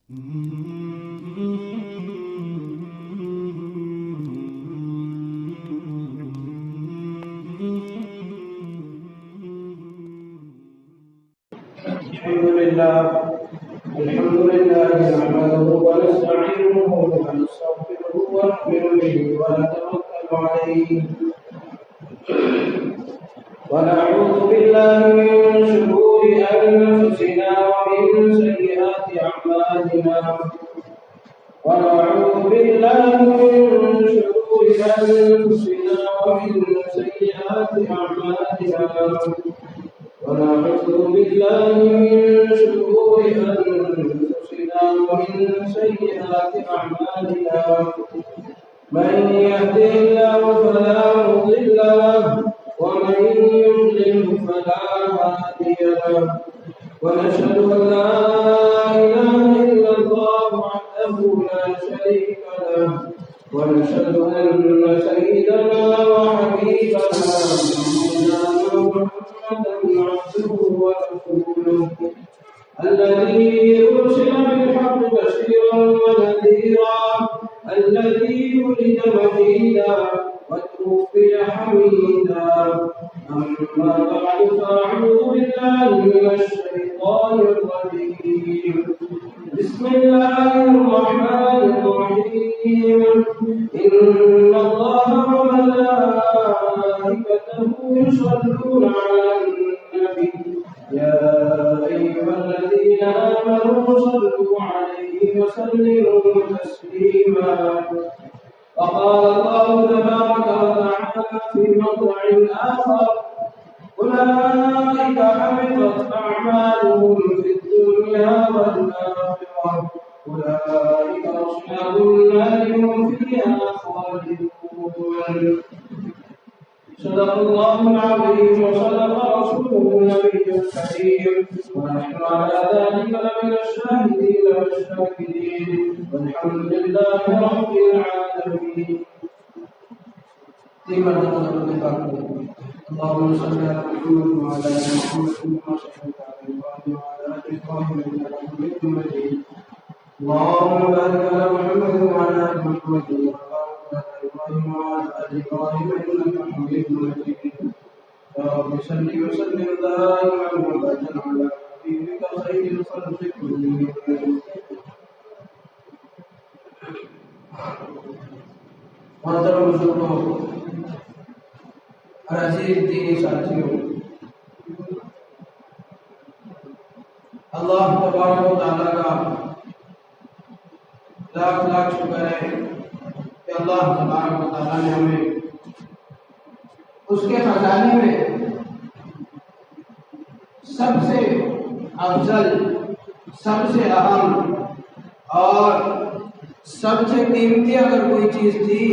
الحمد لله نحمده ونستعينه ونستغفره ونؤمن به ونتوكل عليه ونعوذ بالله من شرور أنفسنا ومن سيئات أعمالنا ونعوذ بالله من شرور أنفسنا ومن سيئات أعمالنا ونعوذ بالله من شرور أنفسنا ومن سيئات أعمالنا من يهده الله فلا مضل له ومن يضلل فلا هادي له ونشهد أن لا إله إلا الله وحده لا شريك له ونشهد أن سيدنا وحبيبنا عبده ورسوله الذي أرسل بالحق بشيرا ونذيرا الذي ولد مجيدا وتوفي حميدا أما بعد فأعوذ بالله من الشيطان الرجيم بسم الله الرحمن الرحيم إن الله وملائكته يصلون على النبي يا أيها الذين آمنوا صلوا عليه وسلموا تسليما وقال الله تبارك وتعالى في موضع آخر أولئك حبطت أعمالهم في الدنيا والآخرة أولئك أصحاب النار هم فيها خالدون صدق الله العظيم وصدق رسوله النبي الكريم ونحن على ذلك لمن الشاهدين والشاكرين والحمد لله رب العالمين. اللهم صل على محمد وعلى ال محمد كما صليت على ابراهيم وعلى ال ابراهيم انك حميد مجيد. اللهم بارك على محمد وعلى ال محمد ابراهيم وعلى ال ابراهيم انك حميد مجيد. يا رب صل وسلم دائما ابدا على حبيبك خير الخلق كلهم. محترم بزرگوں اور عزیز دینی ساتھیوں، اللہ تبارک و تعالیٰ کا لاکھ لاکھ شکر ہے کہ اللہ تبارک و تعالیٰ نے ہمیں اس کے خزانے میں سب سے افضل، سب سے اہم اور سب سے قیمتی اگر کوئی چیز تھی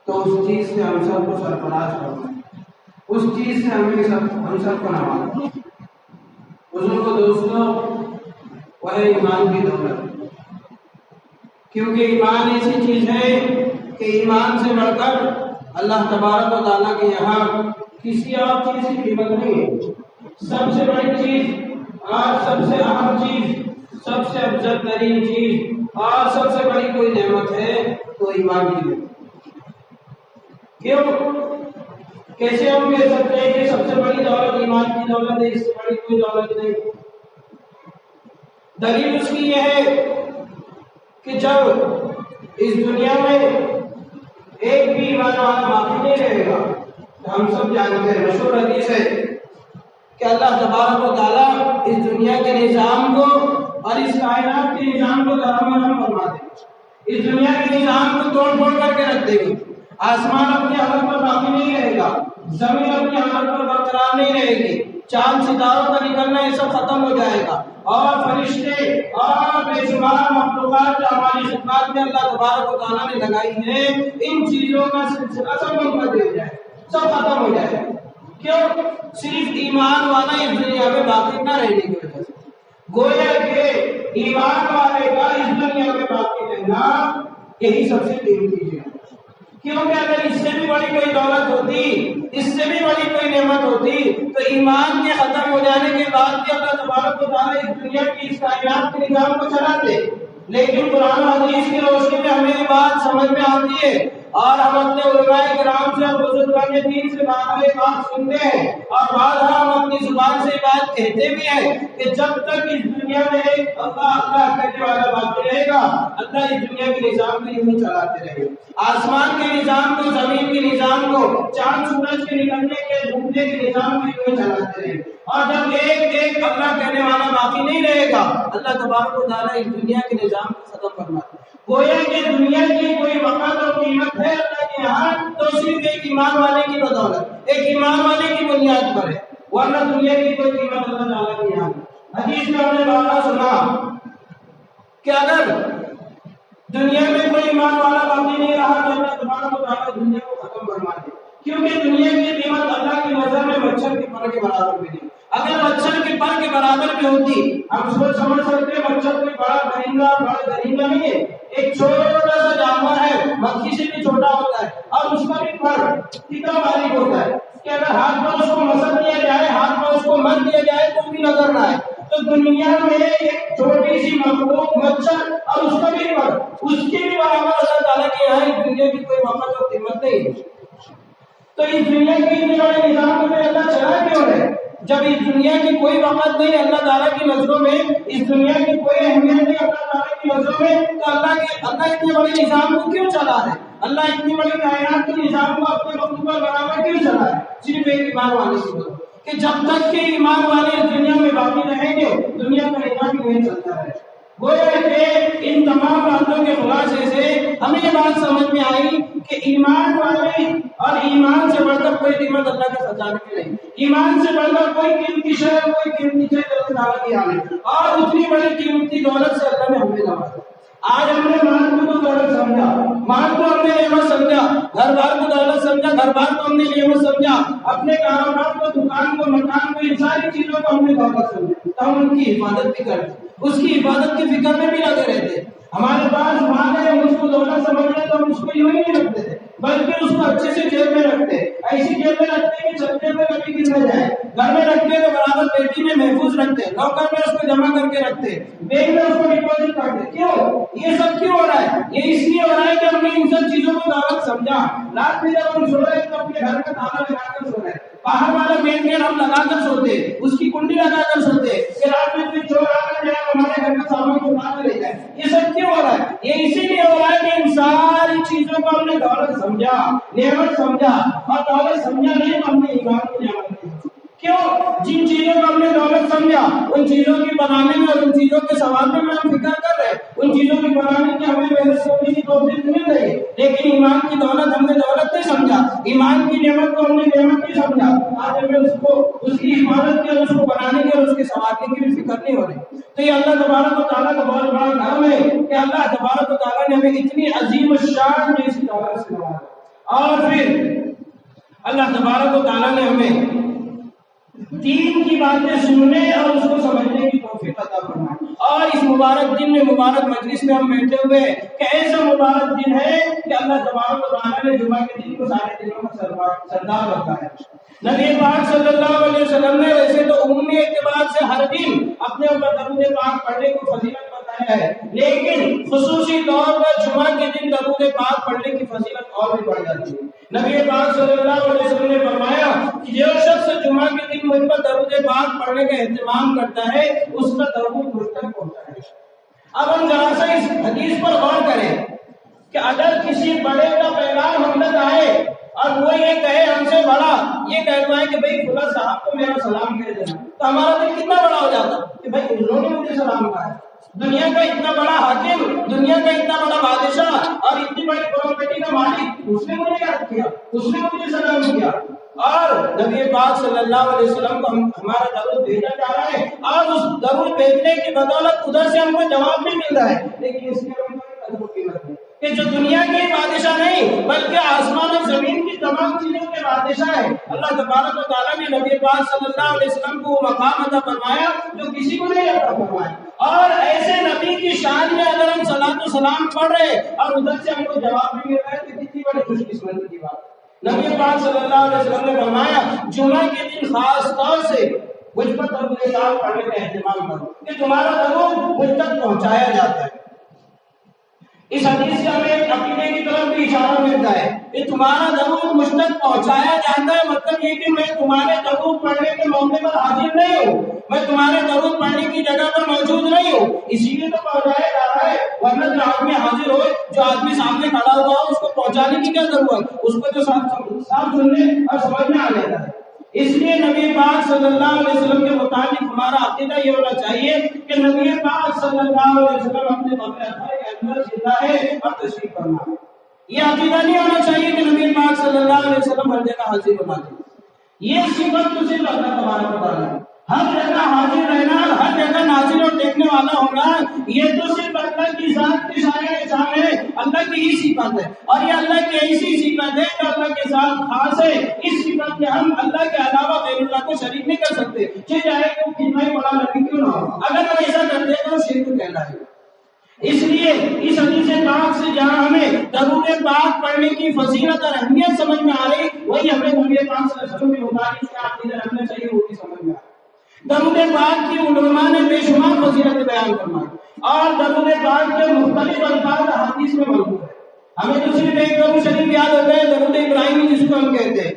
تو اس چیز سے ہم سب کو سرفراز کرنا، اس چیز سے ہم سب کو نوازنا۔ بزرگوں دوستوں، وہ ہے ایمان کی دولت، کیونکہ ایمان ایسی چیز ہے کہ ایمان سے بڑھ کر اللہ تبارک و تعالیٰ کے یہاں کسی اور چیز کی قیمت نہیں ہے۔ سب سے بڑی چیز اور سب سے اہم چیز، سب سے افضل ترین چیز اور سب سے بڑی کوئی نعمت ہے تو ایمان کی نعمت۔ کیوں؟ کیسے ہم کہہ سکتے ہیں کہ سب سے بڑی دولت ایمان کی دولت ہے، اس سے بڑی کوئی دولت نہیں؟ دلیل اس کی یہ ہے کہ جب اس دنیا میں ایک بھی ایمان والا باقی نہیں رہے گا تو ہم سب جانتے ہیں، مشہور حدیث ہے کہ اللہ تبارک و تعالیٰ اس دنیا کے نظام کو اور اس کائنات کے نظام کو درہمرہم فرما دیں گے، اس دنیا کے نظام کو توڑ پھوڑ کر کے رکھ دیں گے۔ آسمان اپنی حالت پر باقی نہیں رہے گا، زمین اپنی حالت پر برقرار نہیں رہے گی، چاند ستاروں کا نکلنا یہ سب ختم ہو جائے گا، اور فرشتے اور بے شمار مخلوقات جو ہماری خدمات میں اللہ تبارک و تعالیٰ نے لگائی ہیں، ان چیزوں کا سلسلہ سب منقطع ہو جائے، سب ختم ہو جائے گا۔ کیوں؟ صرف ایمان والا اس دنیا میں باقی نہ رہنے کی وجہ سے۔ گویا کہ ایمان والے کا اس دنیا میں باقی رہنا یہی سب سے قیمتی چیز ہے۔ کیونکہ اگر اس سے بھی بڑی کوئی دولت ہوتی، اس سے بھی بڑی کوئی نعمت ہوتی، تو ایمان کے ختم ہو جانے کے بعد بھی اللہ تبارک و تعالیٰ اس دنیا کی اس کائنات کے نظام کو چلاتے۔ لیکن قرآن و حدیث کی روشنی میں ہمیں یہ بات سمجھ میں آتی ہے، اور ہم اپنے علماء کرام سے اور بزرگان دین سے بات سنتے ہیں، اور بعض ہم اپنی زبان سے بات کہتے بھی ہیں کہ جب تک اس دنیا میں ایک اللہ کرنے والا باقی رہے گا، اللہ اس دنیا کے نظام کو یوں چلاتے رہے گا، آسمان کے نظام کو، زمین کے نظام کو، چاند سورج کے نکلنے کے ڈوبنے کے نظام کو یوں چلاتے رہے گا۔ اور جب ایک اللہ کہنے والا باقی نہیں رہے گا، اللہ تبارک و تعالیٰ اس دنیا کے نظام کو ختم فرماتا ہے۔ گویا کہ دنیا کی کوئی وقت اور قیمت ہے اللہ کے یہاں تو صرف ایک ایمان والے کی بدولت، ایک ایمان والے کی بنیاد پر ہے، ورنہ دنیا کی کوئی قیمت اللہ تعالیٰ کے یہاں۔ حدیث میں ہم نے بات سنا کہ اگر دنیا میں کوئی ایمان والا باقی نہیں رہا تو اللہ تبارک و تعالیٰ دنیا کو ختم فرما دے، کیونکہ دنیا کی قیمت اللہ کی نظر میں مچھر کے پر کے برابر بھی نہیں۔ اگر مچھر کے پر کے برابر بھی ہوتی، ہم سوچ سمجھ سکتے ہیں مچھر کوئی بڑا درندہ نہیں ہے، ایک چھوٹا سا جانور ہے، مکھی سے بھی چھوٹا ہوتا ہے، اور اس کا بھی پر کتنا باریک ہوتا ہے کہ اگر ہاتھ پر اس کو مسل دیا جائے، ہاتھ پر اس کو مل دیا جائے تو بھی نظر نہ آئے۔ تو دنیا میں ایک چھوٹی سی مخلوق مچھر اور اس کا بھی پر، اس کے بھی برابر اللہ تعالیٰ کے یہاں اس دنیا کی کوئی وقت اور قیمت نہیں۔ تو اس دنیا کی اتنے بڑے نظام کو اللہ چلا کیوں ہے؟ جب اس دنیا کی کوئی وقت نہیں اللہ تعالیٰ کی نظروں میں، اس دنیا کی کوئی اہمیت نہیں اللہ تعالیٰ کی نظروں میں، تو اللہ اتنے بڑے نظام کو کیوں چلا ہے؟ اللہ اتنی بڑی کائنات کے نظام کو اپنے وقت پر برابر کیوں چلا ہے؟ صرف ایک ایمان والے کی وجہ کہ جب تک کہ ایمان والے اس دنیا میں باقی رہیں گے، دنیا کا نظام نہیں چلتا ہے۔ گویا کہ ان تمام باتوں کے خلاصے سے ہمیں یہ بات سمجھ میں آئی کہ ایمان والے اور ایمان سے بڑھ کر کوئی قیمت اللہ کے خزانے میں نہیں، ایمان سے بڑھ کر کوئی قیمتی شے، کوئی قیمتی چیز اللہ تعالیٰ کی آنے، اور اتنی بڑی قیمتی دولت سے اللہ نے ہمیں نوازا۔ آج ہم نے مال کو تو دولت سمجھا، مال کو ہم نے نعمت سمجھا، گھر بار کو دولت سمجھا، گھر بار کو ہم نے نعمت سمجھا، اپنے کاروبار کو، دکان کو، مکان کو، ان ساری چیزوں کو ہم نے دولت سمجھا، تو ہم ان کی حفاظت بھی کرتے، اس کی حفاظت کی فکر میں بھی لگے رہتے۔ ہمارے پاس مال ہے، ہم اس کو دولت سمجھ رہے تو ہم اس کو یوں ہی نہیں رکھتے تھے، بلکہ اس کو اچھے سے جیب میں رکھتے، ایسی جیب میں رکھتے کہ چھتے پہ کبھی گر نہ جائے، گھر میں رکھتے تو برابر پیٹی میں محفوظ رکھتے، لاکر میں اس کو جمع کر کے رکھتے، بینک میں اس کو ڈپازٹ کرتے۔ کیوں یہ سب کیوں ہو رہا ہے؟ یہ اس لیے ہو رہا ہے کہ ہم نے ان سب چیزوں کو دولت سمجھا۔ رات میں جب ہم سو رہے تو اپنے گھر کا تالا لگا کر سو رہے، باہر والا مین گیٹ ہم لگا کر سوتے، اس کی کنڈی لگا کر سوتے کہ رات میں کوئی چور آ کر جائے ہمارے گھر کا سامان چرا کر لے جائے۔ یہ سب کیوں ہو رہا ہے؟ یہ اسی لیے ہو رہا ہے کہ ان ساری چیزوں کو ہم نے دولت سمجھا، نعمت سمجھا، اور دولت سمجھا نہیں تو ہم نے ایمان کو نعمت دی۔ کیوں؟ جن چیزوں کو ہم نے دولت سمجھا، ان چیزوں کی بنانے میں اور ان چیزوں کے ثواب میں ہم فکر کر رہے ہیں، ان چیزوں کی بنانے کی ہمیں محنت کرنے کی توفیق مل رہی ہے، لیکن ایمان کی دولت ہم نے دولت نہیں سمجھا، ایمان کی نعمت کو ہم نے نعمت نہیں سمجھا۔ آج ہمیں اس کی حفاظت کی اور اس کو بنانے کی اور اس کے ثواب کی بھی فکر نہیں ہو رہی۔ تو یہ اللہ تبارک و تعالیٰ کا بہت بڑا کام ہے کہ اللہ تبارک و تعالیٰ نے ہمیں اتنی عظیم الشان جیسی دولت سے نوازا، اور پھر اللہ تبارک و تعالیٰ نے ہمیں دین کی باتیں سننے اور اس کو سمجھنے کی توفیق عطا فرمائے۔ اور اس مبارک دن میں، مبارک مجلس میں ہم بیٹھے ہوئے کہ ایسا مبارک دن ہے کہ اللہ تبارک و تعالیٰ نے جمعہ کے دن کو سارے دنوں کا سردار رکھا ہے۔ نبی پاک صلی اللہ علیہ وسلم نے ویسے تو عمومی اعتبار سے ہر دن اپنے اوپر درود پاک پڑھنے کو فضیلت بتایا ہے، لیکن خصوصی طور پر جمعہ کے دن درود پاک پڑھنے کی فضیلت اور بھی بڑھ جاتی ہے۔ نبی پاک صلی اللہ علیہ وسلم نے فرمایا کہ جو شخص جمعہ کے دن مجھ پر درود پاک پڑھنے کا اہتمام کرتا ہے اس کا درود مجھ تک پہنچتا ہے۔ اب ہم ذرا سا اس حدیث پر غور کریں کہ اگر کسی بڑے کا پیغام ہم تک آئے اور وہ یہ کہے ہم سے بڑا یہ کہتا ہے کہ بھائی فلاں صاحب کو میرا سلام کہہ دینا، تو ہمارا دل کتنا بڑا ہو جاتا کہ بھائی انہوں نے مجھے سلام کہا ہے۔ دنیا کا اتنا بڑا حاکم، دنیا کا اتنا بڑا بادشاہ اور اتنی بڑی پراپرٹی کا مالک، اس نے مجھے یاد کیا، اس نے مجھے سلام کیا، اور نبی پاک صلی اللہ علیہ وسلم کو ہمارا درود بھیجا جا رہا ہے، اور اس درود بھیجنے کی بدولت ادھر سے ہم کو جواب بھی مل رہا ہے، لیکن اس کی قیمت ہے کہ جو دنیا کے بادشاہ نہیں بلکہ آسمان اور زمین کی تمام چیزوں کے بادشاہ ہے، اللہ تبارک و تعالیٰ نے نبی پاک صلی اللہ علیہ وسلم کو وہ مقام عطا فرمایا جو کسی کو نہیں عطا فرمایا، اور ایسے نبی کی شان میں اگر ہم صلاۃ و سلام پڑھ رہے اور ادھر سے ہم کو جواب بھی مل رہا ہے تو کتنی بڑی خوش قسمتی کی بات ہے۔ نبی پاک صلی اللہ علیہ وسلم نے فرمایا جمعہ کے دن خاص طور سے مجھ پر درود پاک پڑھنے کا اہتمام کرو کہ تمہارا درود مجھ تک پہنچایا جاتا ہے۔ اس حدیث سے ہمیں عقیدے کی طرف بھی اشارہ ملتا ہے کہ تمہارا درود مجھ تک پہنچایا جاتا ہے، مطلب یہ کہ میں تمہارے درود پڑھنے کے موقع پر حاضر نہیں ہوں، میں تمہارے درود پڑھنے کی جگہ پر موجود نہیں ہوں، اسی لیے تو پہنچایا جا رہا ہے، ورنہ جو آدمی حاضر ہو، جو آدمی سامنے کھڑا ہوا ہو، اس کو پہنچانے کی کیا ضرورت، اس کو تو صاف سننے اور سمجھ میں آ جاتا ہے۔ اس لیے نبی پاک صلی اللہ علیہ وسلم کے متعلق ہمارا عقیدہ یہ ہونا چاہیے کہ نبی پاک صلی اللہ علیہ وسلم اپنے قبر اطہر کے اندر زندہ ہے اور تشریف فرما ہے۔ یہ عقیدہ نہیں ہونا چاہیے کہ نبی پاک صلی اللہ علیہ وسلم ہر جگہ حاضر ہونا چاہیے۔ یہ صفت تو صرف اللہ تبارک و تعالیٰ ہے، ہر جگہ حاضر رہنا، ہر جگہ ناظر اور دیکھنے والا ہونا، یہ تو صرف اللہ کی ذات کے شان ہے، اللہ کی ہی صفت ہے، اور یہ اللہ کی ایسی صفت ہے جو اللہ کے ساتھ خاص ہے۔ اس صفت میں ہم اللہ کے علاوہ غیر اللہ کو شریک نہیں کر سکتے، چاہے وہ کتنا ہی بڑا نبی کیوں نہ ہو۔ اگر ہم ایسا کرتے ہیں تو شرک کہلائے گا۔ اس لیے اس حدیث پاک سے جہاں ہمیں درود پاک پڑھنے کی فضیلت اور اہمیت سمجھ میں آ رہی، وہی ہمیں نبی پاک صلی اللہ علیہ وسلم کے مطابق اس کا عقیدہ رکھنا چاہیے، وہ بھی سمجھ میں آ رہا ہے۔ درود پاک کی علماء نے بے شمار فضیلت بیان فرمائی اور درود پاک کے مختلف الفاظ حدیث میں موجود ہے۔ ہمیں تو صرف ایک درود شریف یاد ہوتا ہے، درود ابراہیمی جس کو ہم کہتے ہیں،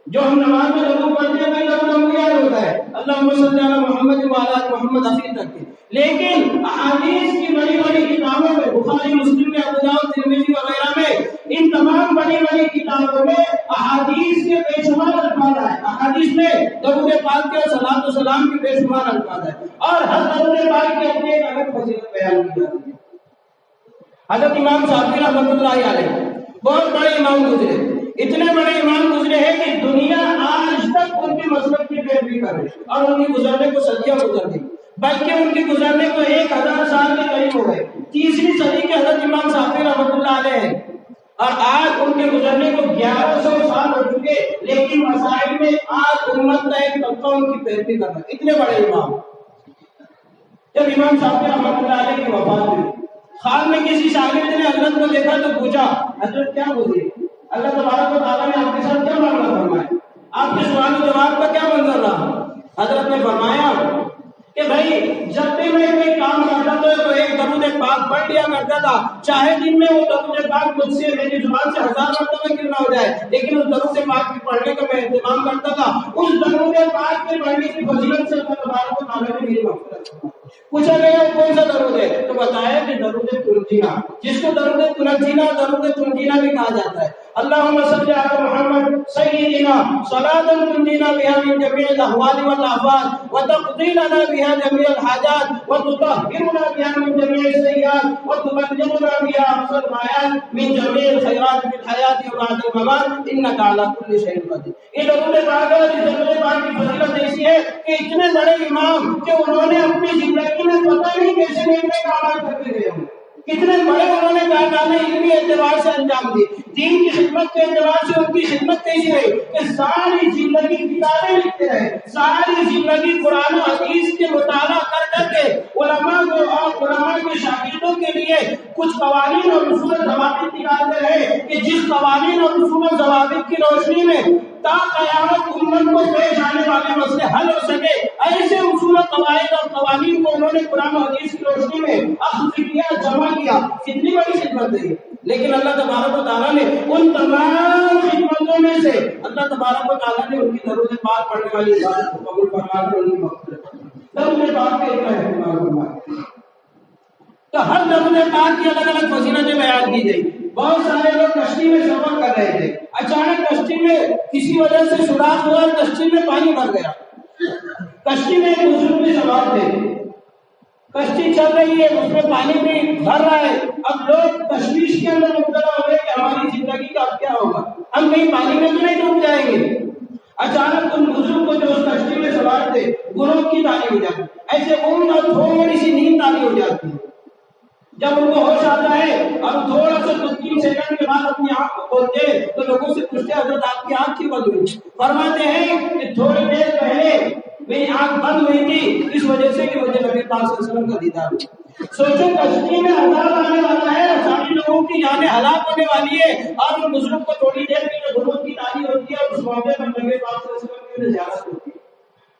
جو ہم نماز میں درود پڑھتے ہیں وہی درود ہم کو یاد ہوتا ہے، اللہم صلی علی محمد وعلی آل محمد آخر تک کے۔ لیکن احادیث کی بڑی بڑی کتابوں میں، بخاری، مسلم میں، ابو داؤد، ترمذی وغیرہ میں، ان تمام بڑی بڑی کتابوں میں احادیث کے بے شمار الفاظ ہیں۔ احادیث میں درود پاک کے اور صلاۃ و سلام کے بے شمار الفاظ ہیں، اور ہر درود پاک کی اپنی ایک الگ فضیلت بیان کی جاتی ہے۔ حضرت امام شافعی رحمۃ اللہ علیہ بہت بڑے امام گزرے، اتنے بڑے امام گزرے ہیں کہ دنیا آج تک ان کے مسلک کی پیروی کر رہی ہے، اور ان کی گزرنے کو صدیاں گزر گئی، بلکہ ان کی گزرنے کو 1000 سال کے قریب ہو گئے۔ 3ری صدی کے حضرت امام شافعی رحمۃ اللہ علیہ ہیں، اور آج ان کے گزرنے کو 1100 سال ہو چکے، لیکن مسائل میں آج امت کا ایک طبقہ ان کی پیروی کر رہا ہے، اتنے بڑے امام۔ جب امام شافعی رحمۃ اللہ علیہ کی وفات ہوئی، خواب میں کسی شاگرد نے حضرت کو دیکھا تو پوچھا، حضرت کیا گزری؟ اللہ تبارک و تعالیٰ نے آپ کے ساتھ کیا معاملہ فرمایا؟ آپ کے سوال و جواب کا کیا منظر رہا؟ حضرت نے فرمایا کہ بھائی جب بھی میں کوئی کام کرتا تھا تو ایک درود پاک پڑھ لیا کرتا تھا، چاہے دن میں وہ درود پاک مجھ سے میری زبان سے 1000 مرتبہ کیوں نہ ہو جائے، لیکن اس درود پاک کی پڑھنے کا میں اہتمام کرتا تھا۔ اس درود پاک کے پڑھنے کی فضیلت سے اللہ تبارک و تعالیٰ نے میری مغفرت فرمائی۔ پوچھا گیا کون سا درود ہے تو بتایا کہ درود تنجینا، جس کو درود تنجینا، درود تنجینا بھی کہا جاتا ہے۔ اللہم صلی علی محمد سیدنا صلاۃ تنجینا بها من جميع الاحوال والآفات وتقضي لنا بها جميع الحاجات وتطهرنا بها من جميع السيئات وتبلغنا بها اقصى الغايات من جميع الخيرات في الحياة وبعد الممات انك على كل شيء قدير۔ یہ درود پاک ہے، اس درود پاک کی فضیلت ایسی ہے کہ اتنے بڑے امام کہ انہوں نے اپنی زندگی میں پتہ نہیں کیسے نئے کام کرتے گئے ہوں، کتنے بڑے انہوں نے کارنامے علمی اعتبار سے انجام دی، دین کی خدمت کے اعتبار سے ان کی خدمت کیسی رہی کہ ساری زندگی کتابیں لکھتے رہے، ساری زندگی قرآن و حدیث کے مطالعہ کر کر کے علماء کو اور علماء کے شاگردوں کے لیے کچھ قوانین اور اصول و ضوابط نکالتے رہے کہ جس قوانین اور اصول و ضوابط کی روشنی میں تا قیامت امت کو پیش آنے والے مسئلے حل ہو سکے، ایسے اصول و قواعد اور قوانین کو انہوں نے قرآن و حدیث کی روشنی میں اخذ کیا، جمع کیا۔ کتنی بڑی خدمت ہے، لیکن اللہ تبارک و تعالیٰ نے ان تمام خدمتوں میں سے اللہ تبارک و تعالیٰ نے ان کی درود پاک پڑھنے والی عبادت کو قبول فرما کر ان کی مغفرت فرمائی، درود پاک کا اتنا اہتمام فرمایا۔ تو ہر درود پاک کی الگ الگ فضیلتیں بیان کی گئی۔ بہت سارے لوگ کشتی میں سفر کر رہے تھے، اچانک کشتی میں کسی وجہ سے سوراخ ہوا اور کشتی میں پانی بھر گیا۔ کشتی میں ایک بزرگ بھی سوار تھے، کشتی چل رہی ہے، اس میں پانی بھی بھر رہا ہے۔ اب لوگ تشویش کے اندر مبتلا ہو گئے کہ ہماری زندگی کا اب کیا ہوگا، ہم کہیں پانی میں تو نہیں ڈوب جائیں گے۔ اچانک ان بزرگ کو جو اس کشتی میں سوار تھے گروہ کی تاری ہو جاتی، ایسے اونگ اور تھوڑی سی نیند تاری ہو جاتی ہے۔ جب ان کو ہوش آتا ہے اور تھوڑا سا 2-3 سیکنڈ کے بعد اپنی آنکھ کو کھولتے ہیں تو لوگوں سے پوچھتے ہیں حضرت آپ کی آنکھ کیوں بند ہوئی؟ فرماتے ہیں کہ تھوڑی دیر پہلے میری آنکھ بند ہوئی تھی اس وجہ سے کہ مجھے نبی پاک صلی اللہ علیہ وسلم کا دیدار ہوا۔ سوچو کشتی میں عذاب آنے والا ہے، ساری لوگوں کی جانیں ہلاک ہونے والی ہے، اور ان بزرگ کو تھوڑی دیر کے لیے غروب کی تاریخ ہوتی ہے اور اس موقع پر نبی پاک صلی اللہ علیہ وسلم کی زیارت ہوتی ہے۔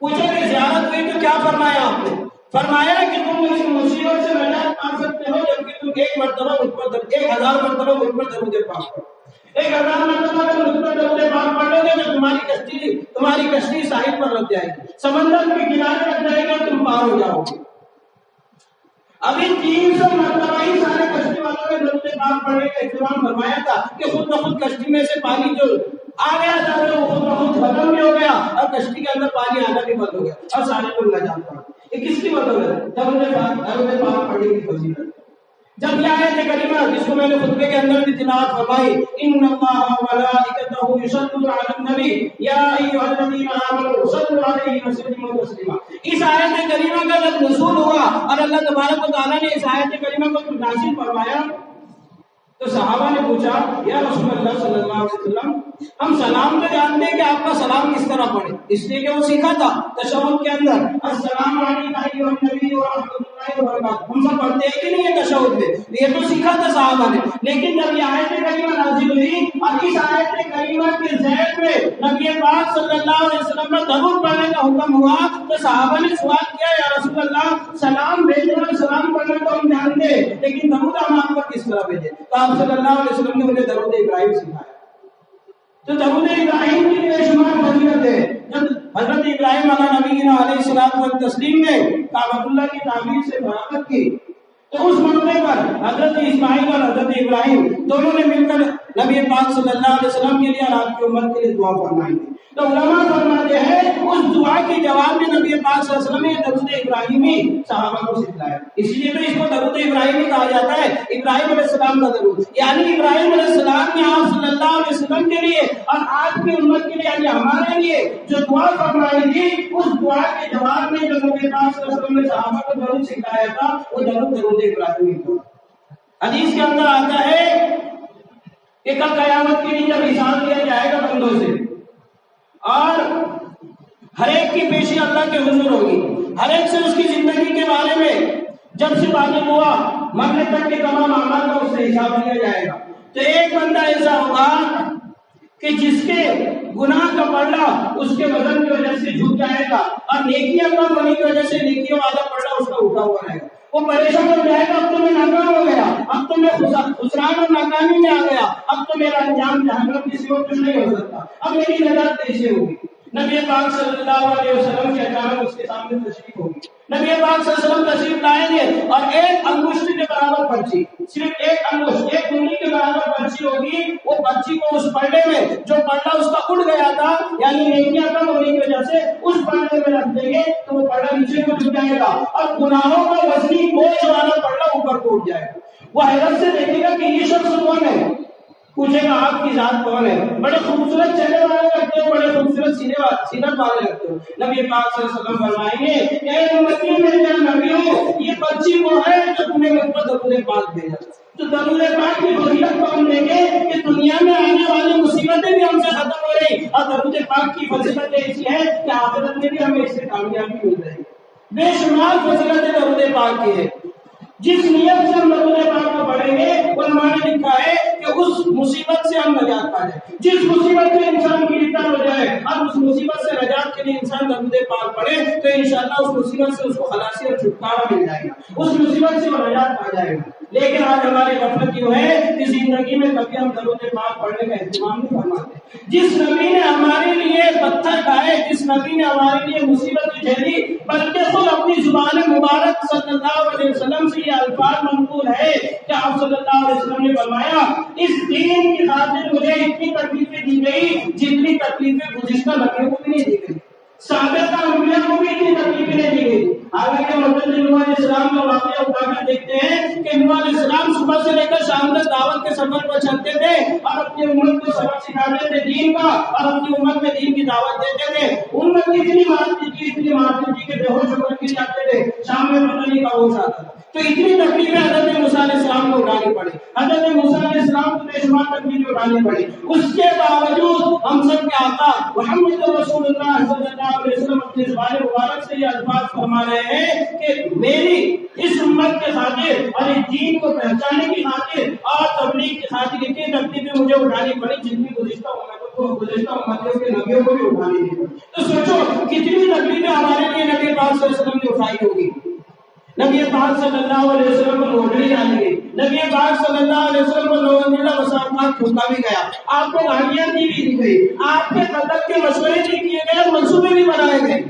پوچھا کہ زیارت ہوئی تو کیا فرمایا آپ نے؟ فرمایا کہ تم اس مصیبت سے نجات پا سکتے ہو جبکہ تم 1 مرتبہ مجھ پر 1000 مرتبہ مجھ پر درود پاک پڑھو۔ 1000 مرتبہ اگر مجھ پر درود پاک پڑھو گے تو تمہاری کشتی ساحل پر لگ جائے گی، سمندر کے کنارے لگ جائے گا، تم پار ہو جاؤ گے۔ ابھی 300 مرتبہ ہی سارے کشتی والوں نے درود پاک پڑھنے کا اہتمام فرمایا تھا کہ خود بخود کشتی میں سے پانی جو آ گیا تھا وہ خود بخود ختم بھی ہو گیا اور کشتی کے اندر پانی آنا بھی بند ہو گیا اور سارے لوگ نجات پا گئے۔ یہ کس کی بدولت ہے؟ درود پاک پڑھنے کی فضیلت۔ جب یہ آیت کریمہ جس کو میں نے خطبے کے اندر بھی تلاوت فرمائی، ان اللہ وملائکتہ یصلون علی النبی یا ایھا الذین آمنوا صلوا علیہ وسلموا تسلیما، اس آیت کریمہ کا جب نزول ہوا اور اللہ تبارک و تعالیٰ نے اس آیت کریمہ کو نازل فرمایا تو صحابہ نے پوچھا یا رسول اللہ صلی اللہ علیہ وسلم ہم سلام تو جانتے ہیں کہ آپ کا سلام کس طرح پڑھے، اس لیے کہ وہ سیکھا تھا تشہد کے اندر السلام علیکم ایھا النبی ورحمۃ اللہ وبرکاتہ، ہم سب پڑھتے ہیں کہ نہیں یہ تشہد میں، یہ تو سیکھا تھا صحابہ نے۔ لیکن جب یہ آیت کریمہ نازل ہوئی اور اس آیت کریمہ کے ذیل میں نبی پاک صلی اللہ علیہ وسلم میں درود پڑھنے کا حکم ہوا تو صحابہ نے سوال کیا یا رسول اللہ سلام بھیجنا سلام پڑھنا تو ہم جانتے ہیں لیکن درود ہم آپ پر کس طرح بھیجیں؟ تو آپ صلی اللہ علیہ وسلم نے مجھے درود ابراہیم سکھایا۔ تو درود ابراہیم کی بے شمار فضیلت ہے۔ جب حضرت ابراہیم علیہ نبینا علیہ الصلوۃ والتسلیم نے کعبۃ اللہ کی تعمیر سے فراغت کی تو اس موقع پر حضرت اسماعیل اور حضرت ابراہیم دونوں نے مل کر نبی پاک صلی اللہ علیہ وسلم کے لیے اور آپ کی امت کے لیے دعا فرمائی تھی۔ تو علماء فرماتے ہیں اس دعا کے جواب میں نبی پاک صلی اللہ علیہ وسلم نے درود ابراہیمی صحابہ کو سکھلایا، اس لیے تو اس کو درود ابراہیمی کہا جاتا ہے، ابراہیم علیہ السلام کا درود، یعنی ابراہیم علیہ السلام نے آپ صلی اللہ علیہ وسلم کے لیے اور آپ کی امت کے لیے یعنی ہمارے لیے جو دعا فرمائی تھی اس دعا کے جواب میں جو نبی پاک صلی اللہ علیہ وسلم نے صحابہ کو درود سکھلایا تھا وہ درود ابراہیمی تھا۔ حدیث کے اندر آتا ہے کہ کل قیامت کے دن جب حساب لیا جائے گا بندوں سے اور ہر ایک کی پیشی اللہ کے حضور ہوگی، ہر ایک سے اس کی زندگی کے بارے میں جب سے واقف ہوا مرنے تک کے تمام اعمال کا اس سے حساب لیا جائے گا تو ایک بندہ ایسا ہوگا کہ جس کے گناہ کا پلڑا اس کے وزن کی وجہ سے جھک جائے گا اور نیکیاں کم ہونے کی وجہ سے نیکیوں والا پلڑا اس کا اٹھا ہوا رہے گا، وہ پریشان ہو جائے گا اب تو میں ناکام ہو گیا، اب تو میں خسران اور ناکامی میں آ گیا، اب تو میرا انجام جہنم کسی اور کچھ نہیں ہو سکتا، اب میری نجات کیسے ہوگی؟ نبی پاک صلی اللہ علیہ وسلم کے اچانک اس کے سامنے تشریف ہوگی، نبی پاک صلی اللہ علیہ وسلم تشریف لائیں گے اور ایک انگشت کے برابر پرچی، صرف ایک انگشت ایک انگلی کے برابر پرچی ہوگی، وہ پرچی کو اس پلڑے میں جو پلڑا اس کا اڑ گیا تھا یعنی نیکیاں کم ہونے کی وجہ سے اس پلڑے میں رکھ دیں گے تو وہ پلڑا نیچے کو جھک جائے گا اور گناہوں کا وزنی بوجھ والا پلڑا اوپر کو اٹھ جائے گا۔ وہ حیرت سے دیکھے گا کہ یہ شخص کون ہے، پوچھے گا آپ کی ذات کون ہے، بڑے خوبصورت چہرے والے لگتے ہو، بڑے خوبصورت سیرت والے لگتے ہو، نبی پاک صلی اللہ علیہ وسلم فرمائیں گے اے امتی میں میرا نبی ہوں یہ پرچی وہ ہے جو تم نے مجھ پر درود پاک بھیجا۔ تو درود پاک کی فضیلت کو ہم دیکھیں کہ دنیا میں آنے والی مصیبتیں بھی ہم سے ختم ہو رہی اور درود پاک کی فضیلت ایسی ہے کہ آخرت میں بھی ہمیں اس سے کامیابی مل رہی ہے۔ بے شمار فضیلت درود پاک کی ہے، جس نیت سے ہم درود پاک کو پڑھیں گے علماء نے لکھا ہے کہ اس مصیبت سے ہم نجات پا جائیں، جس مصیبت سے انسان گرفتار ہو جائے اور اس مصیبت سے نجات کے لیے انسان درود پاک پڑھے تو انشاءاللہ اس مصیبت سے اس کو خلاصی اور چھٹکارا مل جائے گا، اس مصیبت سے وہ نجات پا جائے گا۔ لیکن آج ہماری غفلت یہ ہے کہ زندگی میں کبھی ہم درود پاک پڑھنے کا اہتمام نہیں فرماتے۔ جس نبی نے ہمارے لیے پتھر کھائے، جس نبی نے ہمارے لیے مصیبت جھیلی، بلکہ خود اپنی زبان مبارک صلی اللہ علیہ وسلم سے یہ الفاظ منقول ہے کہ آپ صلی اللہ علیہ وسلم نے فرمایا اس دین کی خاطر مجھے اتنی تکلیفیں دی گئی جتنی تکلیفیں گزشتہ نبیوں کو بھی نہیں دی گئی، سابقہ انبیاء کو بھی اتنی تکلیفیں نہیں دی گئی۔ حالانکہ حضرت نوح علیہ السلام کا واقعہ اٹھا کر دیکھتے ہیں کہ نوح علیہ السلام صبح سے لے کر شام تک دعوت کے سفر پر چلتے تھے اور اپنی امت کو سبق سکھاتے تھے دین کا اور اپنی امت میں دین کی دعوت دیتے تھے، امت کی اتنی مارتی تھی کہ بے ہوش ہو کر گر جاتے تھے، شام میں پتہ نہیں کب ہوش آتا تھا۔ تو اتنی تکلیفیں حضرت موسیٰ علیہ السلام کو اٹھانی پڑی، حضرت موسیٰ علیہ السلام کو بے شمار تکلیفیں اٹھانی پڑی، اس کے باوجود ہم سب کے آقا محمد رسول اللہ صلی اللہ علیہ وسلم اپنی زبان مبارک سے یہ الفاظ فرما رہے ہیں کہ میری اس امت کے خاطر اور اس دین کو پہچانے کی خاطر اور تبلیغ کی خاطر اتنی تکلیفیں مجھے اٹھانی پڑی جتنی گزشتہ امتوں کے نبیوں کو بھی اٹھانی پڑی۔ تو سوچو کتنی تکلیفیں ہمارے لیے نبی پاک صلی اللہ علیہ وسلم نے اٹھائی ہوگی۔ نبی پاک صلی اللہ علیہ وسلم کو روٹی ڈالی گئی، نبی پاک صلی اللہ علیہ وسلم کو نوزندہ مساقات پھونکا بھی گیا، آپ کو گالیاں دی گئی، آپ کے قتل کے مشورے بھی کیے گئے، منصوبے بھی بنائے گئے،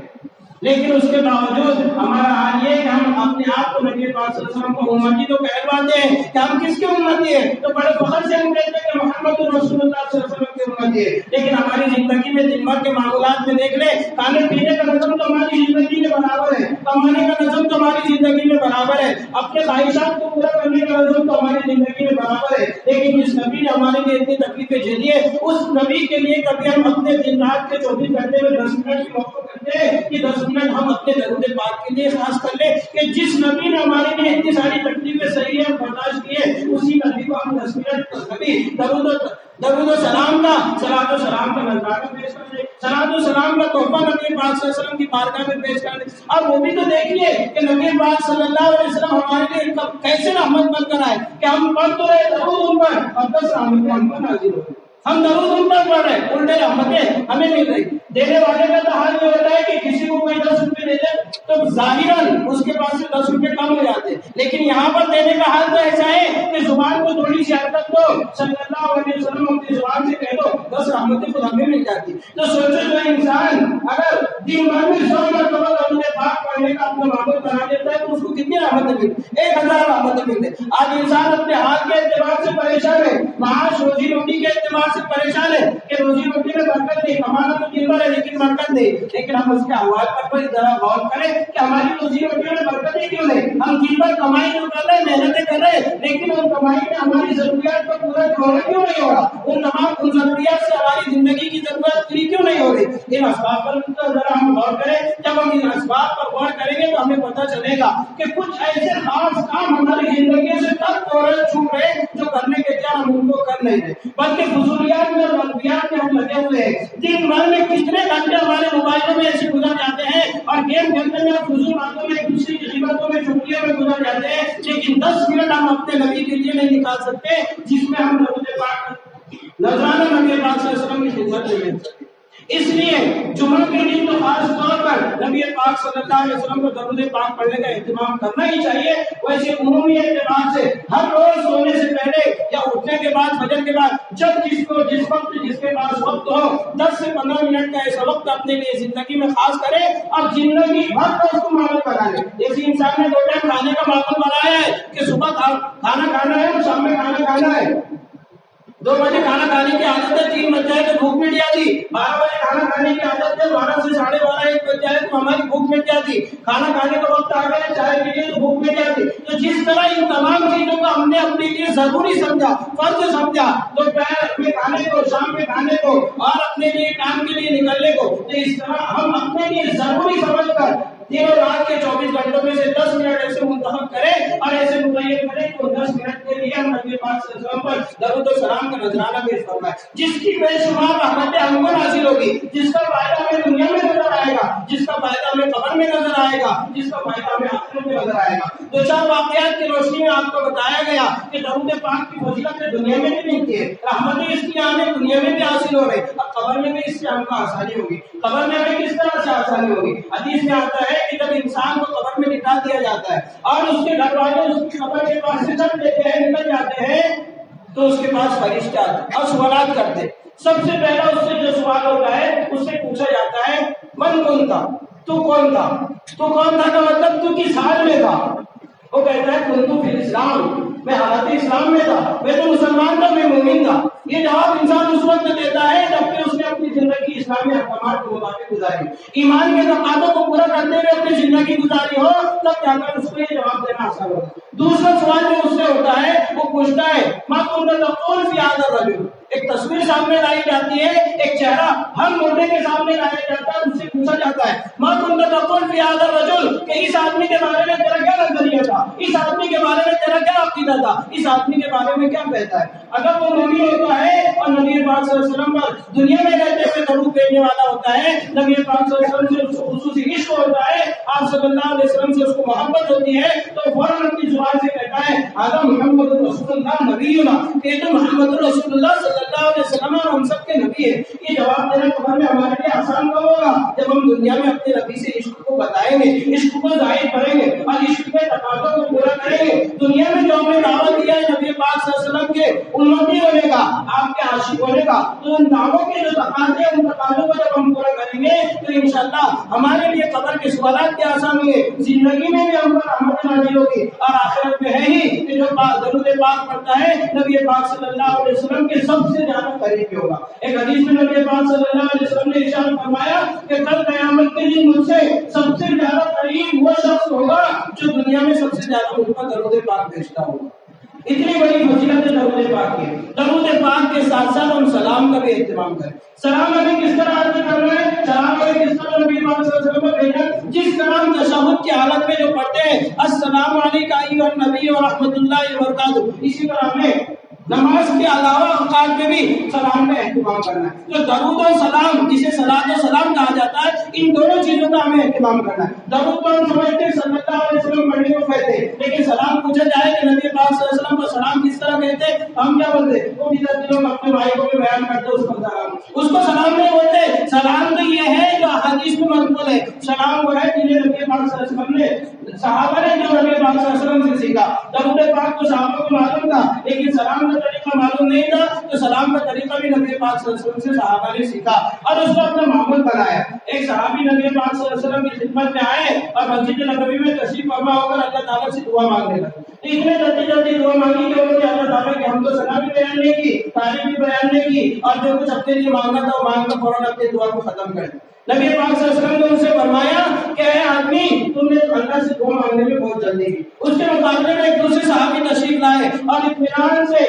لیکن اس کے باوجود ہمارا حال یہ کہ ہم اپنے آپ کو نبی پاک صلی اللہ علیہ وسلم کو امتی تو کہلواتے ہیں کہ ہم کس کے امتی ہیں، تو بڑے فخر سے ہم کہتے ہیں کہ محمد رسول اللہ صلی اللہ علیہ وسلم کے امتی ہے، لیکن ہماری زندگی میں دن بھر کے معمولات میں دیکھ لیں، کھانے پینے کا نظم تو ہماری زندگی میں برابر ہے، کمانے کا نظم تو ہماری زندگی میں برابر ہے، اپنے خواہشات کو پورا کرنے کا نظم تو ہماری زندگی میں برابر ہے، لیکن جس نبی نے ہمارے لیے اتنی تکلیفیں جھیلی ہے اس نبی کے لیے کبھی ہم اپنے دن رات کے 24 گھنٹے میں 10 منٹ کی وقت کرتے ہیں کہ 10 منٹ ہم اپنے درود پاک کے لیے خاص کر لیں کہ جس نبی نے ہمارے لیے اتنی ساری تکلیفیں صحیح ہے برداشت کی ہے اسی نبی کو ہم 10 منٹ کبھی درود و سلام کا صلاۃ و سلام کا نذرانہ پیش کر دیں، صلاۃ و سلام کا تحفہ نبی پاک صلی اللہ علیہ وسلم کی بارگاہ میں پیش کر دیں۔ اب وہ بھی تو دیکھیے کہ نبی پاک صلی اللہ علیہ وسلم ہمارے لیے کیسے رحمت بن کر آئے کہ ہم پڑھ تو رہے درود ان پر اور 10 رحمتیں ہم پر نازل ہوئی، ہم درود ان پر پڑھ رہے الٹے رحمتیں ہمیں مل رہی۔ دینے والے کا تو حال یہ ہوتا ہے کہ کسی کو کوئی 10 روپے دے دے تو ظاہراً اس کے پاس سے 10 روپے کم ہو جاتے، لیکن یہاں پر دینے کا حال تو ایسا ہے کہ زبان کو تھوڑی سی حرکت دو، صلی اللہ علیہ وسلم اپنی زبان سے کہہ دو 10 رحمتیں خود ہمیں مل جاتی۔ تو سوچو جو انسان اگر دن بھر میں 100 مرتبہ درود پاک پڑھنے کا اپنا معمول بنا دیتا ہے تو اس کو کتنی رحمتیں ملتی؟ 1000 رحمتیں ملتی۔ آج انسان اپنے حال کے اعتبار سے پریشان ہے، معاش روزی روٹی کے اعتبار سے پریشان ہے کہ روزی روٹی میں برکت نہیں، کمانا تو دن بھر ہے لیکن برکت نہیں، لیکن ہم اس کے احوال پر ذرا غور کریں کہ ہماری روزی روٹیوں میں برکتیں کیوں نہیں؟ ہم دن بھر کمائی تو کر رہے ہیں، محنتیں کر رہے ہیں، لیکن ان کمائی میں ہماری ضروریات کو پورا کیوں نہیں ہو رہا؟ ان تمام ضروریات سے ہماری زندگی کی ضرورت پوری کیوں نہیں ہو رہی؟ ان اسباب پر ذرا ہم غور کریں۔ جب ہم ان اسباب پر غور کریں گے تو ہمیں پتہ چلے گا کہ کچھ ایسے خاص کام ہماری زندگی سے تب چھوٹ رہے جو کرنے کے کیا ہم ان کو کر نہیں رہے، بلکہ فضولیات میں اور غلطیات میں ہم لگے ہوئے ہیں۔ دن بھر میں کتنے گھنٹے ہمارے موبائلوں میں ایسے گزر جاتے ہیں اور گیم کھیلنے میں اور فضول باتوں میں ایک دوسرے کی غیبتوں میں چغلیوں میں گزر جاتے ہیں، لیکن 10 منٹ ہم اپنے نبی کے لیے نہیں نکال سکتے جس میں ہم درود پاک نذرانہ نبی پاک صلی اللہ علیہ وسلم کی خدمت میں مل سکے۔ اس لیے جمعہ کے دن تو خاص طور پر نبی پاک صلی اللہ علیہ وسلم کو درود پاک پڑھنے کا اہتمام کرنا ہی چاہیے۔ ویسے عمومی اعتبار سے ہر روز سونے سے پہلے یا اٹھنے کے بعد فجر کے بعد جب جس وقت جس کے پاس وقت ہو 10 سے 15 منٹ کا ایسا وقت اپنے لیے زندگی میں خاص کرے اور زندگی بھر کا اس کو معمول بنا لے۔ جیسے انسان نے 2 ٹائم کھانے کا معمول بنایا ہے کہ صبح کھانا کھانا ہے اور شام میں کھانا کھانا ہے، 2 بجے کھانا کھانے کی عادت ہے، 3 بج جائے تو بھوک مٹ جاتی، 12 بجے کھانا کھانے کی عادت ہے، 12 سے 12:30 1 بج جائے تو ہماری بھوک مٹ جاتی، کھانا کھانے کا وقت آ گیا چائے پیے تو بھوک مٹ جاتی۔ تو جس طرح ان تمام چیزوں کو ہم نے اپنے لیے ضروری سمجھا، فرض سمجھا، دوپہر میں کھانے کو، شام میں کھانے کو اور اپنے لیے کام کے لیے نکلنے کو، تو اس طرح ہم اپنے لیے ضروری سمجھ کر دن اور رات کے 24 گھنٹوں میں سے 10 منٹ ایسے منتخب کریں اور ایسے متعین کریں کہ 10 منٹ کے لیے ہم نبی پاک صلی اللہ علیہ وسلم پر درود و سلام کا نذرانہ پیش فرمائیں، جس کی بے شمار رحمتیں ہم پر حاصل ہوگی، جس کا فائدہ ہمیں دنیا میں نظر آئے گا، جس کا فائدہ ہمیں قبر میں نظر آئے گا، جس کا فائدہ ہمیں آخرت میں نظر آئے گا۔ 2-4 واقعات کی روشنی میں آپ کو بتایا گیا کہ درود پاک کی فضیلت دنیا میں بھی ملتی ہے، رحمتیں اس کی ہمیں دنیا میں بھی حاصل ہو رہی، اب قبر میں بھی اس سے ہم کو آسانی ہوگی۔ قبر میں ہمیں کس طرح سے آسانی ہوگی؟ حدیث میں آتا ہے کہ جب انسان کو قبر میں نکال دیا جاتا ہے اور اس کے گھر والے اس کی قبر کے پاس سے چل دیتے ہیں، نکل جاتے ہیں، تو اس کے پاس فرشتے آتے ہیں اور سوالات کرتے۔ سب سے پہلا اس سے جو سوال ہوتا ہے اس سے پوچھا جاتا ہے من کون تھا، تو کون تھا؟ تو کون تھا کا مطلب تو کس حال میں تھا؟ وہ کہتا ہے کنتو فی الاسلام، میں حالت اسلام میں تھا، میں تو مسلمان تھا، میں مومن تھا۔ یہ جواب انسان اس وقت دیتا ہے جبکہ اس نے اپنی زندگی اسلامی احکامات کے مطابق گزاری، ایمان کے تقاضوں کو پورا کرتے ہوئے اپنی زندگی گزاری ہو، تب جا کر اس کو یہ جواب دینا آسان ہوگا۔ دوسرا سوال جو اس سے ہوتا ہے وہ پوچھتا ہے ما كنت تقول في هذا الرجل، ایک تصویر سامنے لائی جاتی ہے، ایک چہرہ ہر مردے کے سامنے لایا جاتا ہے، اس سے پوچھا جاتا ہے ما كنت تقول في هذا الرجل، کہ اس آدمی کے بارے میں تیرا کیا نظریہ تھا، اس آدمی کے بارے میں تیرا کیا عقیدہ تھا، اس آدمی کے بارے میں کیا کہتا ہے۔ اگر وہ مومن ہوتا ہے اور نبی پاک صلی اللہ علیہ وسلم پر دنیا میں رہتے ہوئے درود بھیجنے والا ہوتا ہے، نبی پاک صلی اللہ علیہ وسلم سے اس کو خصوصی عشق ہوتا ہے، آپ صلی اللہ علیہ وسلم سے اس کو محبت ہوتی ہے، تو فوراً اپنی زبان سے کہتا ہے آدم محمد رسول اللہ نبینا، کہ تو محمد رسول اللہ صلی اللہ علیہ وسلم اور ہم سب کے نبی ہے۔ یہ جواب دینا قبر میں ہمارے لیے آسان کب ہوگا؟ جب ہم دنیا میں اپنے نبی سے عشق کو بتائیں گے، عشق کو ظاہر کریں گے اور عشق کے تقاضوں کو پورا کریں گے۔ دنیا میں جو ہمیں دعوت دیا ہے نبی پاک صلی اللہ علیہ وسلم کے امتی ہونے کا، آپ کے عاشق ہونے کا، تو ان دعووں کے جو تقاضے ہیں ان تقاضوں کو جب ہم پورا کریں گے تو انشاءاللہ ہمارے لیے قبر کے سوالات بھی آسان ہوں گے، زندگی میں بھی ہم پر رحمت نازل ہوگی، اور آخرت میں ہے ہی کہ جو درود پاک پڑھتا ہے نبی پاک صلی اللہ علیہ وسلم کے سب سے زیادہ قریب ہوگا۔ ایک حدیث میں نبی پاک صلی اللہ علیہ وسلم نے ارشاد فرمایا کہ کل قیامت کے دن مجھ سے سب سے زیادہ قریب وہ شخص ہوگا جو دنیا میں سب سے زیادہ مجھ پر درود پاک بھیجتا ہوگا۔ اتنی بڑی فضیلت ہے درود پاک کی۔ درود پاک کے ساتھ ساتھ ہم سلام کا بھی اہتمام کریں۔ سلام ہمیں کس طرح عرض کرنا ہے، سلام ہمیں کس طرح نبی پاک صلی اللہ علیہ وسلم کو بھیجنا، جس طرح ہم تشہد کی حالت میں جو پڑھتے ہیں السلام علیکم ایھا النبی ورحمۃ اللہ وبرکاتہ، اسی طرح ہمیں نماز کے علاوہ اوقات میں بھی سلام کا اہتمام کرنا ہے۔ جو درود و سلام جسے صلاۃ و سلام کہا جاتا ہے، ان دونوں چیزوں کا ہمیں اہتمام کرنا ہے۔ درود کو ہم سمجھتے ہیں صلی اللہ علیہ وسلم پڑھنے کو کہتے ہیں، لیکن سلام پوچھا جائے کہ نبی پاک صلی اللہ علیہ وسلم کو سلام کس طرح کہتے ہیں، ہم کیا بولتے ہیں، وہ بھی لوگ اپنے بھائی کو بھی بیان کرتے ہیں اس کو سلام نہیں بولتے۔ سلام تو یہ ہے جو حدیث میں منقول ہے، سلام وہ ہے جنہیں نبی پاک صلی اللہ علیہ وسلم نے صحابہ نے جو نبی پاک صلی اللہ علیہ وسلم سے سیکھا۔ درود پاک تو صحابہ کو معلوم تھا لیکن سلام کا طریقہ معلوم نہیں تھا، تو سلام کا طریقہ بھی نبی پاک صلی اللہ علیہ وسلم سے صحابہ نے سیکھا اور اس کو اپنا معمول بنایا۔ ایک صحابی نبی پاک صلی اللہ علیہ وسلم کی خدمت میں آئے اور مسجد نبوی میں تشریف فرما ہو کر اللہ تعالیٰ سے دعا مانگنے لگے۔ اتنے جلدی دعا مانگی کہ انہوں نے اللہ تعالیٰ کہ ہم تو سلام بھی بیان نہیں کی، تعریف بھی بیان نہیں کی، اور جو کچھ اپنے لیے مانگنا تھا وہ مانگ کر فوراً اپنی دعا کو ختم کر دیا۔ نبی پاک صلی اللہ علیہ وسلم نے ان سے فرمایا کہ اے آدمی، تم نے اللہ سے دعا مانگنے میں بہت جلدی کی۔ اس کے مقابلے میں ایک دوسرے صحابی تشریف لائے اور اطمینان سے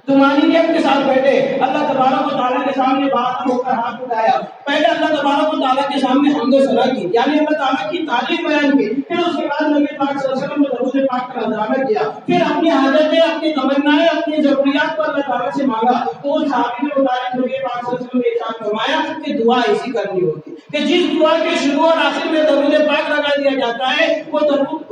تمانینیت کے ساتھ بیٹھے، اللہ تبارک و تعالیٰ کے سامنے بات ہو کر ہاتھ اٹھایا، پہلے اللہ تبارک و تعالیٰ کے سامنے حمد و ثنا کی، یعنی اللہ تعالیٰ کی تعریف بیان کی، پھر اس کے بعد نبی پاک صلی اللہ علیہ وسلم نے درود پاک کا نذرانہ کیا، پھر اپنی حاجتیں، اپنی تمنائیں، اپنی ضروریات کو اللہ تعالیٰ سے مانگا۔ تو اس صحابی نے مطابق نبی پاک صلی اللہ علیہ وسلم نے ارشاد فرمایا کہ دعا ایسی کرنی ہوتی کہ جس دعا کے شروع اور آخر میں درود پاک لگا دیا جاتا ہے وہ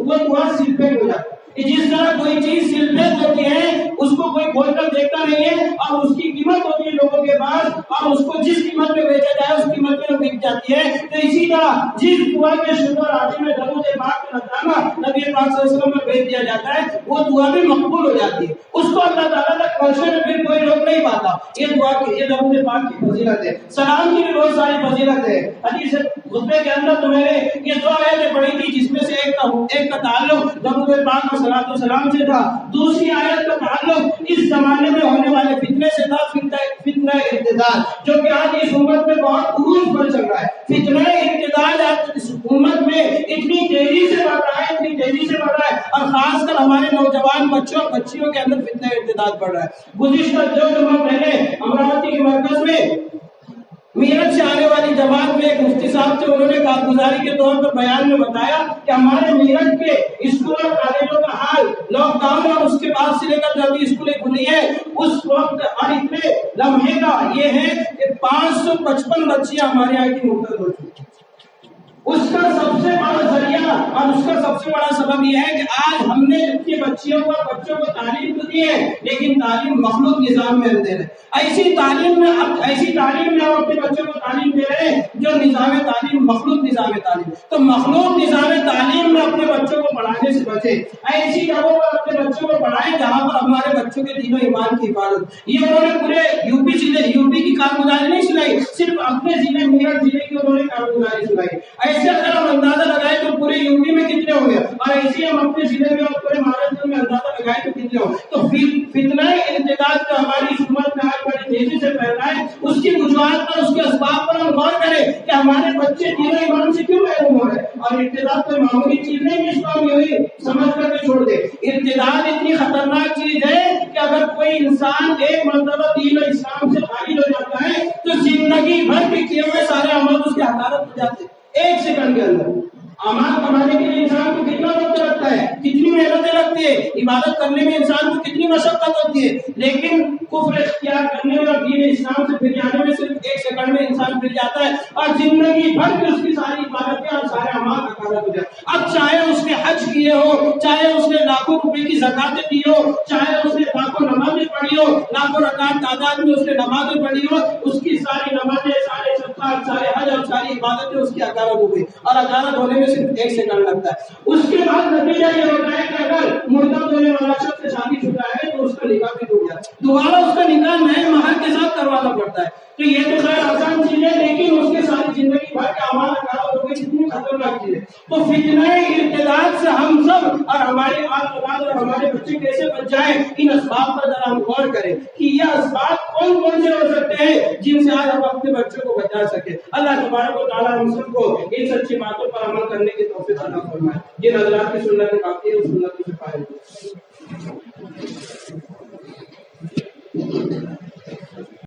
دعا سلپیٹ ہو جاتی ہے۔ جس طرح کوئی چیز سلپیٹ ہوتی ہے اس کو کوئی کھول کر دیکھتا نہیں ہے اور اس کی قیمت ہوتی ہے لوگوں کے پاس، اور اس کو جس قیمت میں بیچا جائے اس قیمت میں بک جاتی ہے، تو اسی طرح جس دعا کے شروع اور آخر میں درود پاک کا نذرانہ نبی پاک صلی اللہ علیہ وسلم میں بھیج دیا جاتا ہے وہ دعا بھی مقبول ہو جاتی ہے، اس کو اللہ تعالیٰ تک پہنچنے میں پھر کوئی روک نہیں پاتا۔ یہ دعا کی، یہ درود پاک کی فضیلت ہے۔ سلام کی بھی بہت ساری فضیلت ہے۔ حدیث خطبے کے اندر تو میں نے یہ دو آیتیں پڑھی تھی جس میں سے ایک کا تعلق درود پاک اور صلاۃ و سلام سے تھا، دوسری آیت کا تعلق اس زمانے میں ہونے والے فتنے سے تھا، فتنہ ارتداد، جو کہ آج اس امت میں بہت عروج پر چل رہا ہے۔ فتنہ ارتداد آج اس امت میں اتنی تیزی سے بڑھ رہا ہے، اتنی تیزی سے بڑھ رہا ہے، اور خاص کر ہمارے نوجوان بچوں اور بچیوں کے اندر فتنہ ارتداد بڑھ رہا ہے۔ گزشتہ دو جمعہ پہلے امراوتی کے مرکز میں میرٹھ سے آنے والی جماعت میں ایک مفتی صاحب تھے، انہوں نے کارگزاری کے طور پر بیان میں بتایا کہ ہمارے میرٹھ کے اسکول اور کالجوں کا حال لاک ڈاؤن اور اس کے بعد سے لے کر جو ابھی اسکولیں کھلی ہیں اس وقت اور اتنے لمحے کا یہ ہے کہ 555 بچیاں ہمارے یہاں کی مرتد ہو چکی ہیں۔ اس کا سب سے بڑا ذریعہ اور اس کا سب سے بڑا سبب یہ ہے کہ آج ہم نے اپنی بچیوں کو بچوں کو تعلیم تو دی ہے لیکن تعلیم مخلوق نظام میں ہم دے رہے ہیں۔ ایسی تعلیم میں ہم اپنے بچوں کو تعلیم دے رہے ہیں جو نظام تعلیم مخلوق نظام تعلیم، تو مخلوق نظام تعلیم میں اپنے بچوں کو پڑھانے سے بچے، ایسی جگہوں پر اپنے بچوں کو پڑھائیں جہاں پر ہمارے بچوں کے دین و ایمان کی حفاظت۔ یہ انہوں نے پورے یوپی کی کارگزاری نہیں سنائی، صرف اپنے ضلع میرٹھ ضلع کی انہوں نے کارگزاری سنائی۔ ایسے اگر ہم اندازہ لگائیں تو پورے یوپی میں کتنے ہوں گے، اور ایسے ہم اپنے ضلع میں اور پورے مہاراشٹر میں اندازہ لگائیں تو کتنے ہوں۔ تو فتنہ ارتداد جو ہماری اس امت میں آج بڑی تیزی سے پھیل رہا ہے اس کی بات پر، اس کے اسباب پر ہم غور کریں کہ ہمارے بچے دین و ایمان سے کیوں محروم ہو رہے ہیں۔ اور ارتداد کوئی معمولی چیز نہیں جس کو ہم یوں سمجھ کر کے چھوڑ دیں۔ ارتداد اتنی خطرناک چیز ہے کہ اگر کوئی انسان ایک مرتبہ دین و اسلام سے خارج ہو جاتا ہے تو زندگی بھر کے کیے ہوئے سارے عمل اس کی حقارت ہو جاتے ہیں ایک سیکنڈ کے اندر۔ اعمال کمانے کے لیے انسان کو کتنا وقت لگتا ہے، کتنی محنتیں لگتی ہے، عبادت کرنے میں انسان کو کتنی مشقت ہوتی ہے، لیکن کفر اختیار کرنے میں اور دین اسلام سے پھر جانے میں صرف ایک سیکنڈ میں انسان پھر جاتا ہے اور زندگی بھر کی اس کی ساری عبادتیں اور سارے اعمال حقارت ہو جاتے ہیں۔ اب چاہے اس نے حج کیے ہو، چاہے اس نے لاکھوں روپے کی زکاتیں دی ہو، چاہے اس نے لاکھوں نمازیں پڑھی ہو، لاکھوں رکعت تعداد میں اس نے نمازیں پڑھی ہو، اس کی ساری نمازیں، سارے صدقات، سارے حج اور ساری عبادتیں اس کی حقارت ہو گئی، اور حقارت ہونے میں صرف ایک سیکنڈ لگتا ہے۔ اس کے بعد نتیجہ یہ ہوتا ہے کہ اگر مردہ ہونے والا شخص سے شادی شدہ ہے تو اس کا نکاح بھی ٹوٹ جاتا ہے، دوبارہ اس کا نکاح نئے مہر کے ساتھ کروانا پڑتا ہے۔ تو یہ تو خیر آسان چیز ہے، لیکن اس کے ساری زندگی بھر کے اعمال حقارت ہو گئی، کتنی خطرناک چیز ہے۔ تو فتنہ ارتداد سے ہم سب اور ہمارے آل اولاد اور ہمارے بچے کیسے بچ جائیں، ان اسباب پر ذرا ہم غور کریں کہ یہ اسباب کون کون سے ہو سکتے ہیں جن سے آج ہم اپنے بچوں کو بچا سکیں۔ اللہ تبارک و تعالیٰ ہم سب کو ان سچی باتوں پر عمل کرنے کی توفیق عطا فرمائے۔ جن حضرات کی سنت باقی ہے اس سنت سے فائدہ